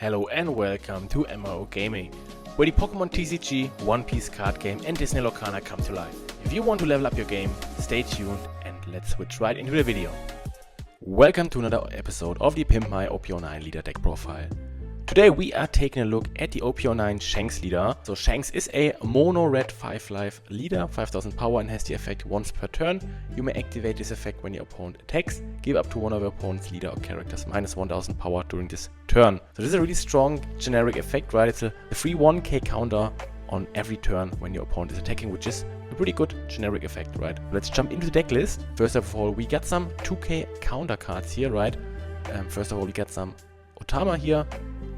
Hello and welcome to MMO Gaming, where the Pokemon TCG, One Piece card game and Disney Locana come to life. If you want to level up your game, stay tuned and let's switch right into the video. Welcome to another episode of the Pimp My OP09 leader deck profile. Today we are taking a look at the OP09 Shanks leader. So Shanks is a mono red 5 life leader, 5000 power, and has the effect once per turn. You may activate this effect when your opponent attacks. Give up to one of your opponent's leader or characters minus 1000 power during this turn. So this is a really strong generic effect, right? It's a free 1k counter on every turn when your opponent is attacking, which is a pretty good generic effect, right? Let's jump into the deck list. First of all, we got some 2k counter cards here, right? First of all, we got some Otama here.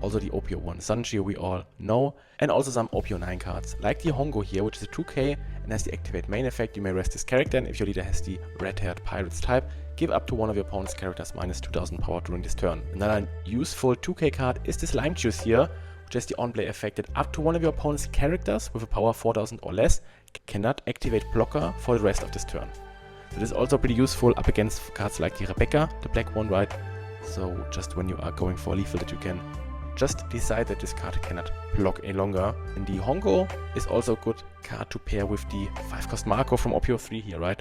Also the OP09 Shanks we all know, and also some OP09 cards, like the Hongo here, which is a 2k and has the activate main effect. You may rest this character, and if your leader has the red-haired pirates type, give up to one of your opponent's characters minus 2000 power during this turn. Another useful 2k card is this Lime Juice here, which has the on-play effect that up to one of your opponent's characters with a power 4000 or less cannot activate blocker for the rest of this turn. So this is also pretty useful up against cards like the Rebecca, the black one, right? So just when you are going for lethal, that you can just decide that this card cannot block any longer. And the Hongo is also a good card to pair with the 5-cost Marco from OP03 here, right?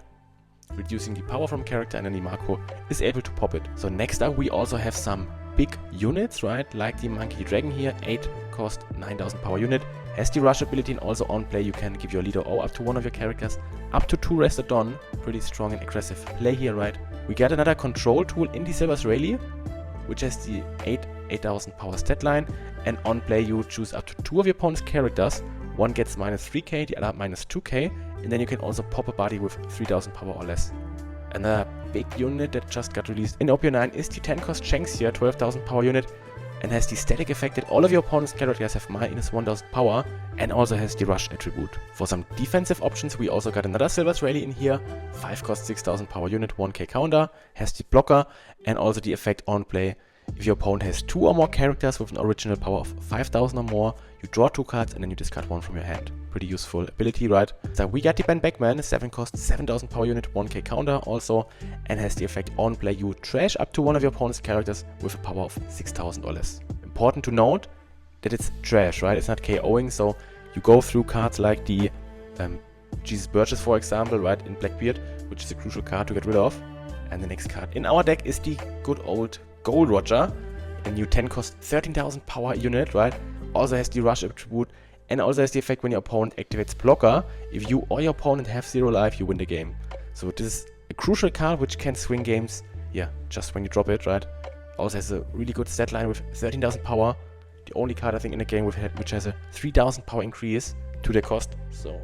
Reducing the power from character, and then the Marco is able to pop it. So next up we also have some big units, right? Like the Monkey Dragon here, 8-cost 9000 power unit. Has the rush ability, and also on play you can give your leader or up to one of your characters up to 2 Rested Dawn. Pretty strong and aggressive play here, right? We get another control tool in the Silver's Rayleigh, which has the 8000 power stat line, and on play you choose up to 2 of your opponent's characters. One gets minus 3k, the other minus 2k, and then you can also pop a body with 3000 power or less. Another big unit that just got released in OP09 is the 10-cost Shanks here, 12,000 power unit, and has the static effect that all of your opponent's characters have minus 1000 power, and also has the rush attribute. For some defensive options we also got another Silver's Rayleigh in here, 5-cost 6000 power unit, 1k counter, has the blocker, and also the effect on play. If your opponent has 2 or more characters with an original power of 5000 or more, you draw 2 cards and then you discard 1 from your hand. Pretty useful ability, right? So we got the Ben Beckman, 7-cost 7000 power unit, 1k counter also, and has the effect on play. You trash up to one of your opponent's characters with a power of 6000 or less. Important to note that it's trash, right? It's not KOing, so you go through cards like the Jesus Burgess, for example, right, in Blackbeard, which is a crucial card to get rid of. And the next card in our deck is the good old Gold Roger, a new 10-cost 13,000 power unit, right? Also has the rush attribute, and also has the effect when your opponent activates blocker. If you or your opponent have 0 life, you win the game. So this is a crucial card which can swing games, yeah, just when you drop it, right? Also has a really good stat line with 13,000 power. The only card I think in the game which has a 3,000 power increase to their cost. So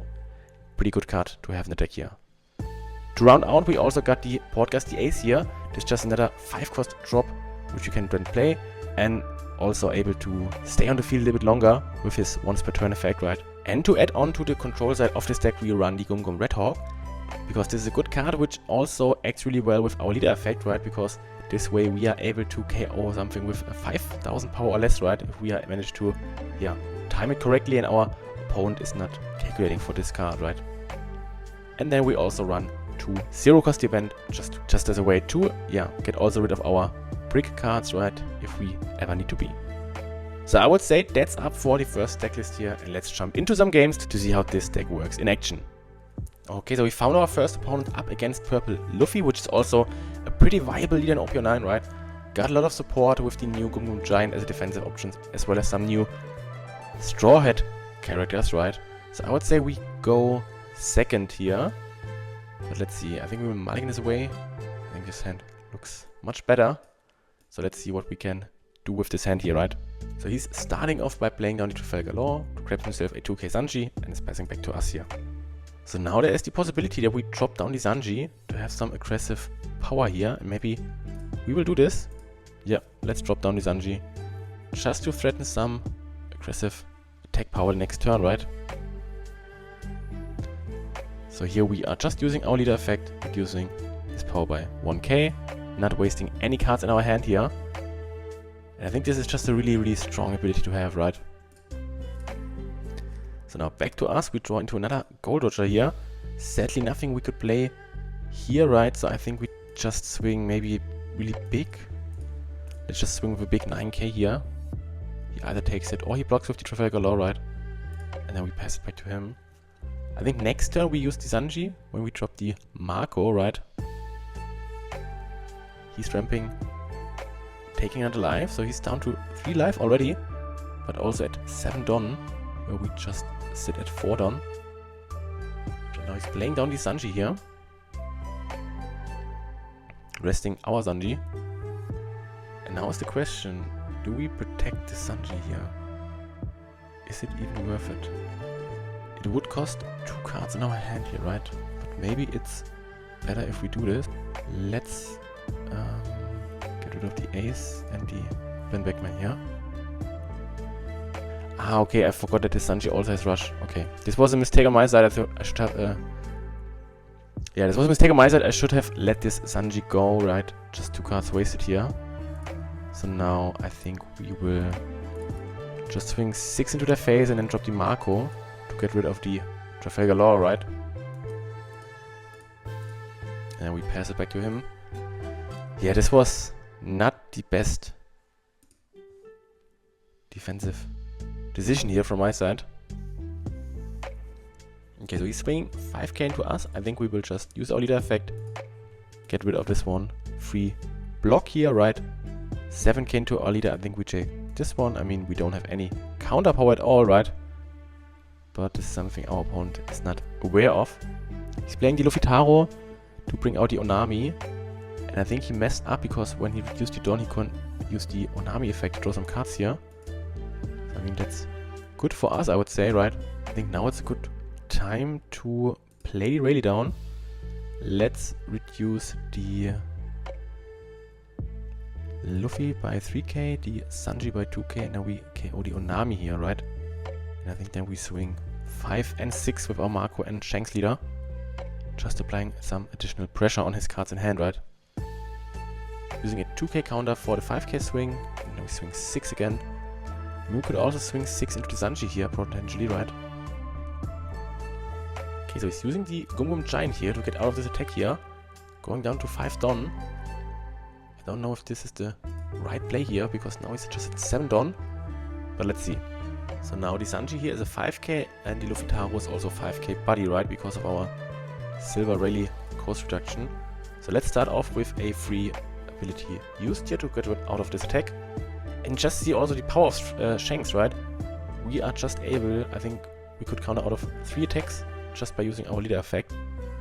pretty good card to have in the deck here. To round out, we also got the Portgas the Ace here. This is just another 5-cost drop which you can then play, and also able to stay on the field a little bit longer with his once per turn effect, right? And to add on to the control side of this deck, we run the Gum Gum Red Hawk, because this is a good card which also acts really well with our leader effect, right? Because this way we are able to KO something with 5000 power or less, right? If we are managed to, yeah, time it correctly and our opponent is not calculating for this card, right? And then we also run 2 0-cost event just as a way to, yeah, get also rid of our brick cards, right, if we ever need to be. So I would say that's up for the first deck list here, and let's jump into some games to see how this deck works in action. Okay, so we found our first opponent up against Purple Luffy, which is also a pretty viable leader in OP09, right? Got a lot of support with the new Gum Gum Giant as a defensive option, as well as some new Straw Hat characters, right? So I would say we go second here. But let's see, I think we will mulligan this away. I think this hand looks much better. So let's see what we can do with this hand here, right? So he's starting off by playing down the Trafalgar Law, grabs himself a 2k Sanji, and is passing back to us here. So now there is the possibility that we drop down the Sanji to have some aggressive power here, and maybe we will do this. Yeah, let's drop down the Sanji, just to threaten some aggressive attack power the next turn, right? So here we are just using our leader effect, reducing his power by 1k, not wasting any cards in our hand here. And I think this is just a really strong ability to have, right? So now back to us, we draw into another Gold Roger here. Sadly nothing we could play here, right? So I think we just swing maybe really big. Let's just swing with a big 9k here. He either takes it or he blocks with the Trafalgar Law, right? And then we pass it back to him. I think next turn we use the Sanji when we drop the Marco, right? He's ramping, taking another life, so he's down to 3 life already, but also at 7 Don, where we just sit at 4 Don. So now he's playing down the Sanji here, resting our Sanji. And now is the question, do we protect the Sanji here? Is it even worth it? It would cost 2 cards in our hand here, right? But maybe it's better if we do this. Let's get rid of the ace and the Ben Beckman here. Ah, okay, I forgot that the Sanji also has rush. Okay, this was a mistake on my side. I thought I should have... yeah, this was a mistake on my side. I should have let this Sanji go, right? Just 2 cards wasted here. So now I think we will just swing 6 into their face and then drop the Marco to get rid of the Trafalgar Law, right? And we pass it back to him. Yeah, this was not the best defensive decision here from my side. Okay, so he's swinging 5k into us. I think we will just use our leader effect, get rid of this one. Free block here, right? 7k into our leader. I think we take this one. I mean, we don't have any counter power at all, right? But this is something our opponent is not aware of. He's playing the Luffy Taro to bring out the Onami. And I think he messed up because when he reduced the Don, he couldn't use the Onami effect to draw some cards here. So, I mean, that's good for us, I would say, right? I think now it's a good time to play the Rayleigh down. Let's reduce the Luffy by 3k, the Sanji by 2k, and now we KO the Onami here, right? And I think then we swing 5 and 6 with our Marco and Shanks leader. Just applying some additional pressure on his cards in hand, right? Using a 2k counter for the 5k swing, and then we swing 6 again. We could also swing 6 into the Sanji here, potentially, right? Okay, so he's using the Gum Gum Giant here to get out of this attack here. Going down to 5 Don. I don't know if this is the right play here, because now he's just at 7 Don. But let's see. So now the Sanji here is a 5k, and the Luffy Taro is also 5k buddy, right? Because of our Silver Rayleigh cost reduction. So let's start off with a free ability used here to get out of this attack. And just see also the power of Shanks, right? We are just able, I think we could counter out of 3 attacks just by using our leader effect.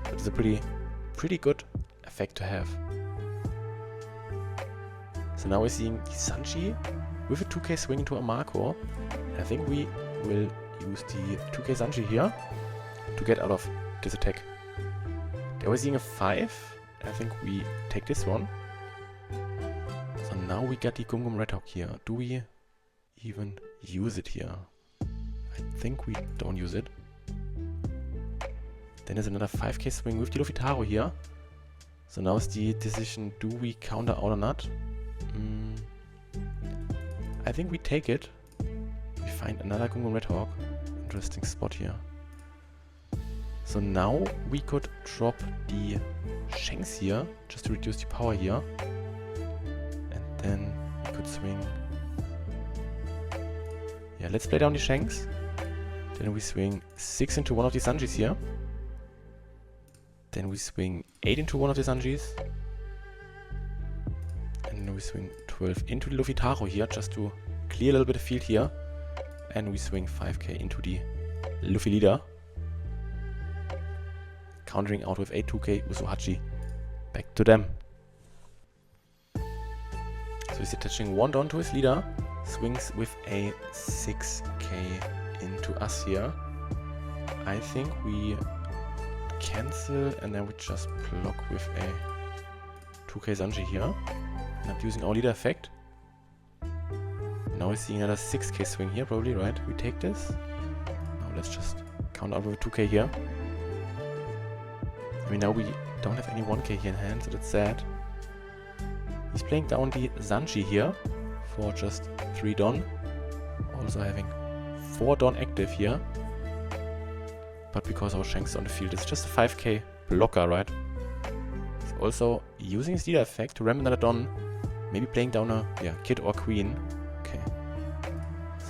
That is a pretty good effect to have. So now we're seeing the Sanji with a 2k swing into a Marco. And I think we will use the 2k Sanji here to get out of this attack. There we're seeing a 5. I think we take this one. So now we got the Gum Gum Red Hawk here. Do we even use it here? I think we don't use it. Then there's another 5k swing with the Luffy Taro here. So now is the decision, do we counter out or not? I think we take it. We find another Gum Gum Red Hawk. Interesting spot here. So now we could drop the Shanks here, just to reduce the power here. And then we could swing... Yeah, let's play down the Shanks. Then we swing 6 into one of the Sanjis here. Then we swing 8 into one of the Sanjis. And then we swing 12 into the Luffy Taro here, just to clear a little bit of field here. And we swing 5k into the Luffy leader. Countering out with a 2k Usuhachi. Back to them. So he's attaching 1 Don to his leader. Swings with a 6k into us here. I think we cancel and then we just block with a 2k Sanji here. Not using our leader effect. Now we're seeing another 6k swing here probably, right? We take this. Now let's just count out with a 2k here. I mean, now we don't have any 1k here in hand, so that's sad. He's playing down the Sanji here for just 3 Don. Also having 4 Don active here. But because our Shanks is on the field, it's just a 5k blocker, right? He's also using his leader effect to ram another Don. Maybe playing down a kid or queen. Okay.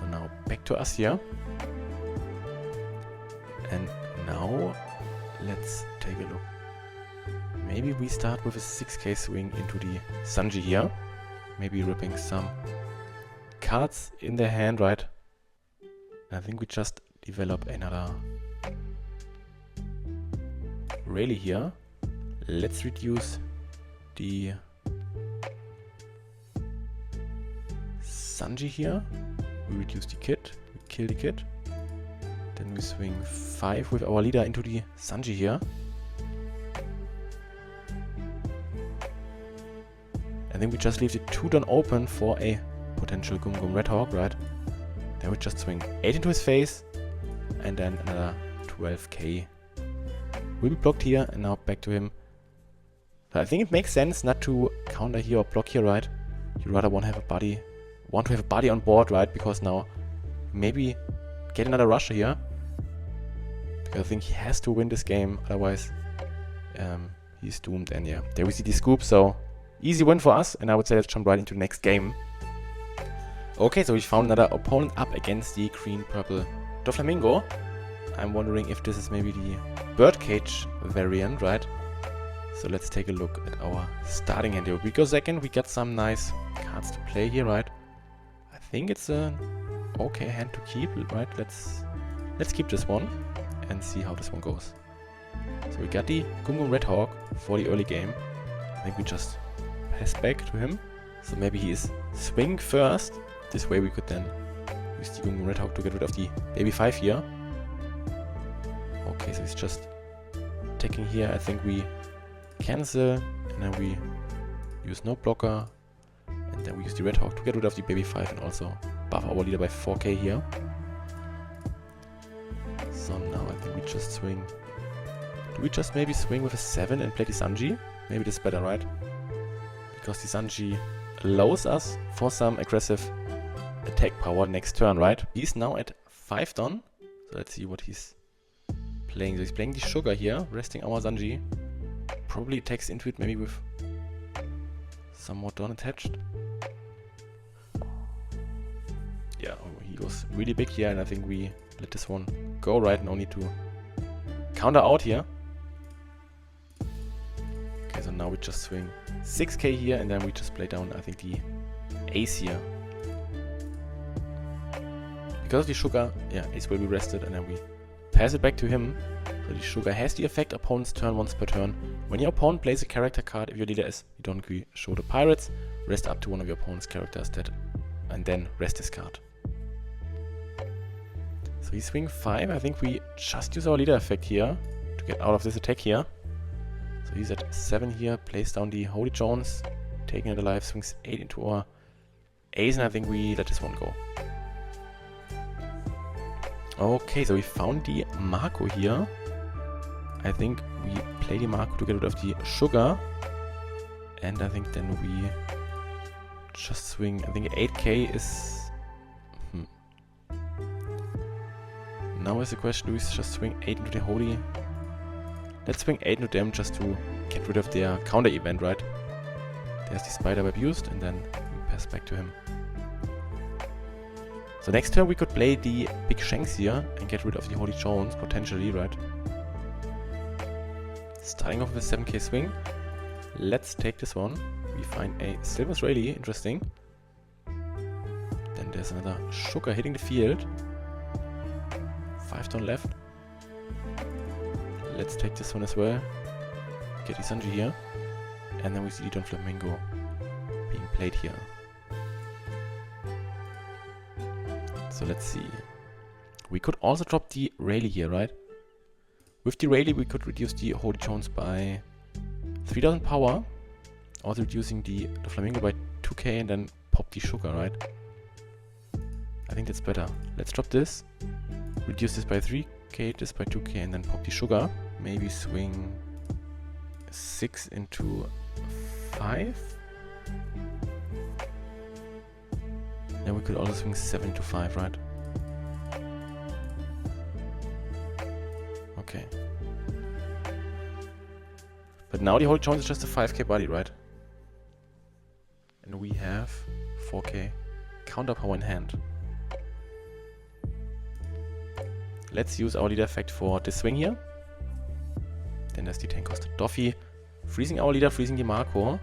So now back to us here. And now let's take a look. Maybe we start with a 6k swing into the Sanji here. Maybe ripping some cards in their hand, right? I think we just develop another Rayleigh here. Let's reduce the Sanji here. We reduce the kid, we kill the kid. Then we swing 5 with our leader into the Sanji here. And then we just leave the 2-turn open for a potential Gum Gum Red Hawk, right? Then we just swing 8 into his face. And then another 12k will be blocked here. And now back to him. So I think it makes sense not to counter here or block here, right? You rather want to have a body on board, right? Because now maybe get another rusher here. Because I think he has to win this game, otherwise he's doomed. And yeah, there we see the scoop, so easy win for us. And I would say let's jump right into the next game. Okay, so we found another opponent up against the green-purple Doflamingo. I'm wondering if this is maybe the birdcage variant, right? So let's take a look at our starting hand here. We go second, we got some nice cards to play here, right? I think it's an okay hand to keep, right? Let's keep this one and see how this one goes. So we got the Gum Gum Red Hawk for the early game. I think we just pass back to him. So maybe he is swing first. This way we could then use the Gum Gum Red Hawk to get rid of the baby 5 here. Okay, so he's just attacking here. I think we cancel and then we use no blocker. And then we use the Red Hawk to get rid of the baby 5 and also buff our leader by 4k here. So now I think we just swing. Do we just maybe swing with a 7 and play the Sanji? Maybe this is better, right? Because the Sanji allows us for some aggressive attack power next turn, right? He's now at 5 done. So let's see what he's playing. So he's playing the Sugar here, resting our Sanji. Probably attacks into it maybe with some more Dawn attached. Yeah, oh, he goes really big here, and I think we let this one go, right? No need to counter out here. Okay, so now we just swing 6k here, and then we just play down, I think, the ace here. Because of the Sugar, yeah, ace will be rested, and then we pass it back to him. So the Sugar has the effect opponent's turn once per turn. When your opponent plays a character card, if your leader is Don't Show the Pirates, rest up to one of your opponent's characters and then rest this card. So he swing 5. I think we just use our leader effect here to get out of this attack here. So he's at 7 here, plays down the Holy Jones, taking it alive, swings 8 into our ace, and I think we let this one go. Okay, so we found the Marco here. I think we play the Marco to get rid of the Sugar. And I think then we just swing, I think 8k is... Now is the question, do we just swing 8 into the Holy? Let's swing 8 into them just to get rid of their counter event, right? There's the Spiderweb used, and then we pass back to him. So next turn we could play the big Shanks here and get rid of the Holy Jones, potentially, right? Starting off with a 7k swing. Let's take this one. We find a Silver's Rayleigh, interesting. Then there's another Sugar hitting the field. 5 turn left. Let's take this one as well. Get the Sanji here. And then we see the Doflamingo being played here. So let's see. We could also drop the Rayleigh here, right? With the Rayleigh we could reduce the Holy Jones by 3000 power. Also reducing the Doflamingo by 2k and then pop the Sugar, right? I think that's better. Let's drop this. Reduce this by 3k, this by 2k, and then pop the Sugar. Maybe swing 6 into 5. Then we could also swing 7 to 5, right? Okay. But now the Holy Jones is just a 5k body, right? And we have 4k counter power in hand. let's use our leader effect for this swing here. Then there's the 10 cost Doffy. Freezing our leader, freezing the Marco.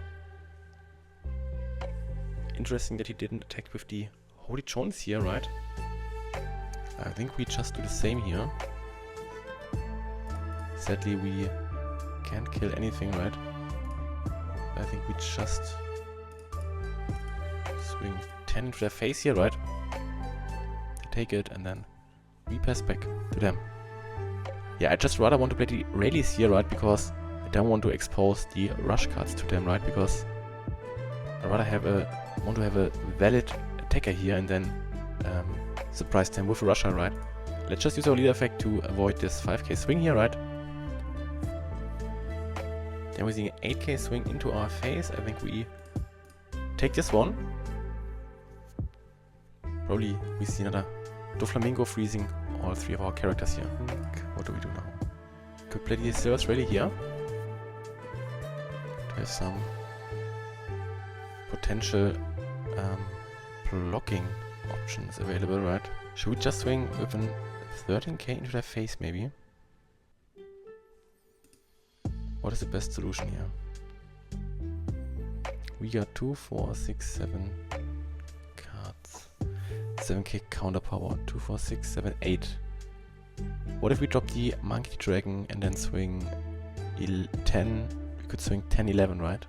Interesting that he didn't attack with the Holy Jones here, right? I think we just do the same here. Sadly, we can't kill anything, right? I think we just swing 10 into their face here, right? They take it and then we pass back to them. Yeah, I just rather want to play the rallies here, right? Because I don't want to expose the rush cards to them, right? Because I rather want to have a valid attacker here and then surprise them with a rusher, right? Let's just use our leader effect to avoid this 5k swing here, right? Then we're seeing an 8k swing into our face. I think we take this one. Probably we see another Doflamingo freezing all three of our characters here. What do we do now? Could play the Silvers ready here. There's some potential blocking options available, right? Should we just swing with an 13k into their face, maybe? What is the best solution here? We got 2, 4, 6, 7 cards. 7k counter power. 2, 4, 6, 7, 8. What if we drop the Monkey Dragon and then swing 10? We could swing 10, 11, right?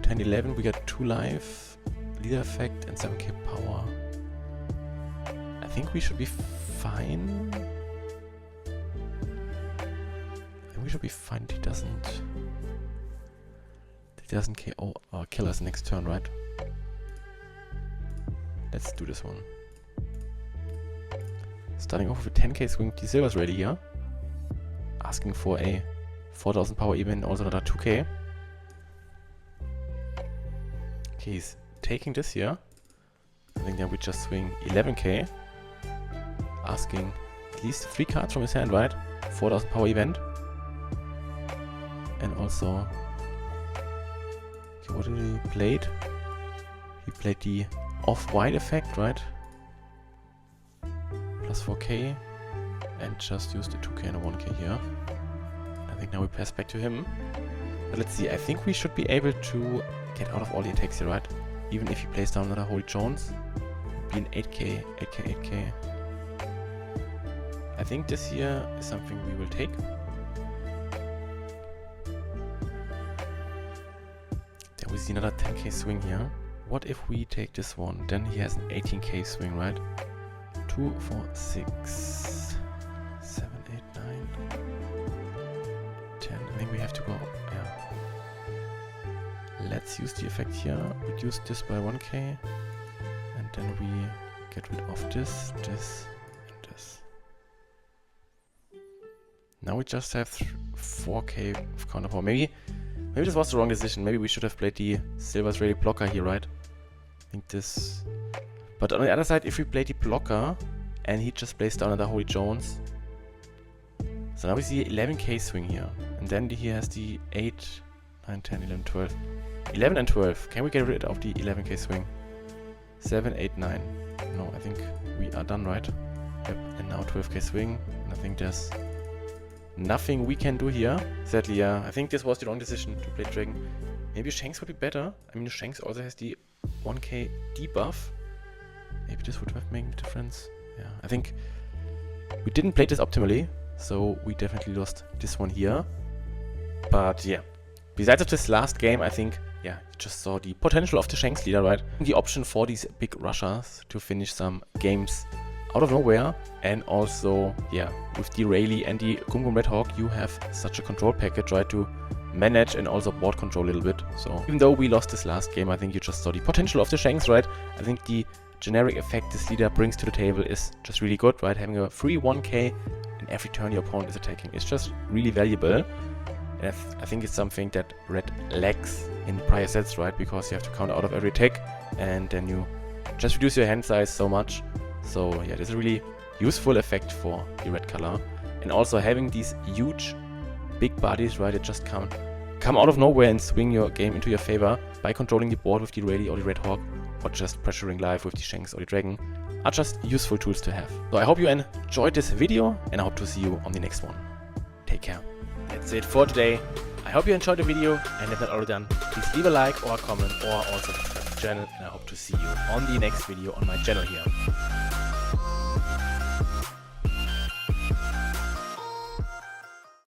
10, 11, we got 2 life, leader effect and 7k power. I think we should be fine. We should be fine. He doesn't KO or kill us next turn, right? Let's do this one. Starting off with a 10k swing, the Silver's ready here. Asking for a 4000 power even, also another 2k. Okay, he's taking this here. I think then we just swing 11k. Asking at least 3 cards from his hand, right? 4000 power event. And also, okay, what did he play? He played the off-white effect, right? Plus 4k. And just used the 2k and a 1k here. I think now we pass back to him. But let's see, I think we should be able to get out of all the attacks here, right? Even if he plays down another Holy Jones. Be an 8k, 8k, 8k. I think this here is something we will take. We see another 10k swing here. What if we take this one? Then he has an 18k swing, right? 2, 4, 6, 7, 8, 9, 10. I think we have to go. Yeah. Let's use the effect here. Reduce this by 1k. And then we get rid of this, this, and this. Now we just have 4k of counter power. Maybe this was the wrong decision. Maybe we should have played the Silver's ready blocker here, right? I think this... But on the other side, if we play the blocker and he just plays down another Holy Jones. So now we see 11k swing here. And then he has the 8, 9, 10, 11, 12. 11 and 12. Can we get rid of the 11k swing? 7, 8, 9. No, I think we are done, right? Yep. And now 12k swing. And I think there's nothing we can do here. Sadly, yeah. I think this was the wrong decision to play Dragon. Maybe Shanks would be better. I mean, Shanks also has the 1k debuff. Maybe this would have made a difference. Yeah, I think we didn't play this optimally. So we definitely lost this one here. But yeah, besides of this last game, I think, yeah, you just saw the potential of the Shanks leader, right? The option for these big rushers to finish some games out of nowhere. And also, yeah, with the Rayleigh and the Gum Red Hawk, you have such a control package, right, to manage and also board control a little bit. So even though we lost this last game, I think you just saw the potential of the Shanks, right? I think the generic effect this leader brings to the table is just really good, right? Having a free 1k in every turn your opponent is attacking is just really valuable. And I think it's something that Red lacks in prior sets, right? Because you have to counter out of every attack and then you just reduce your hand size so much. So yeah, this is a really useful effect for the red color. And also having these huge big bodies, right, that just come out of nowhere and swing your game into your favor by controlling the board with the Rayleigh or the Red Hawk, or just pressuring live with the Shanks or the Dragon. are just useful tools to have. So I hope you enjoyed this video, and I hope to see you on the next one. Take care. That's it for today. I hope you enjoyed the video, and if not already done, please leave a like or a comment, or also subscribe to the channel, and I hope to see you on the next video on my channel here.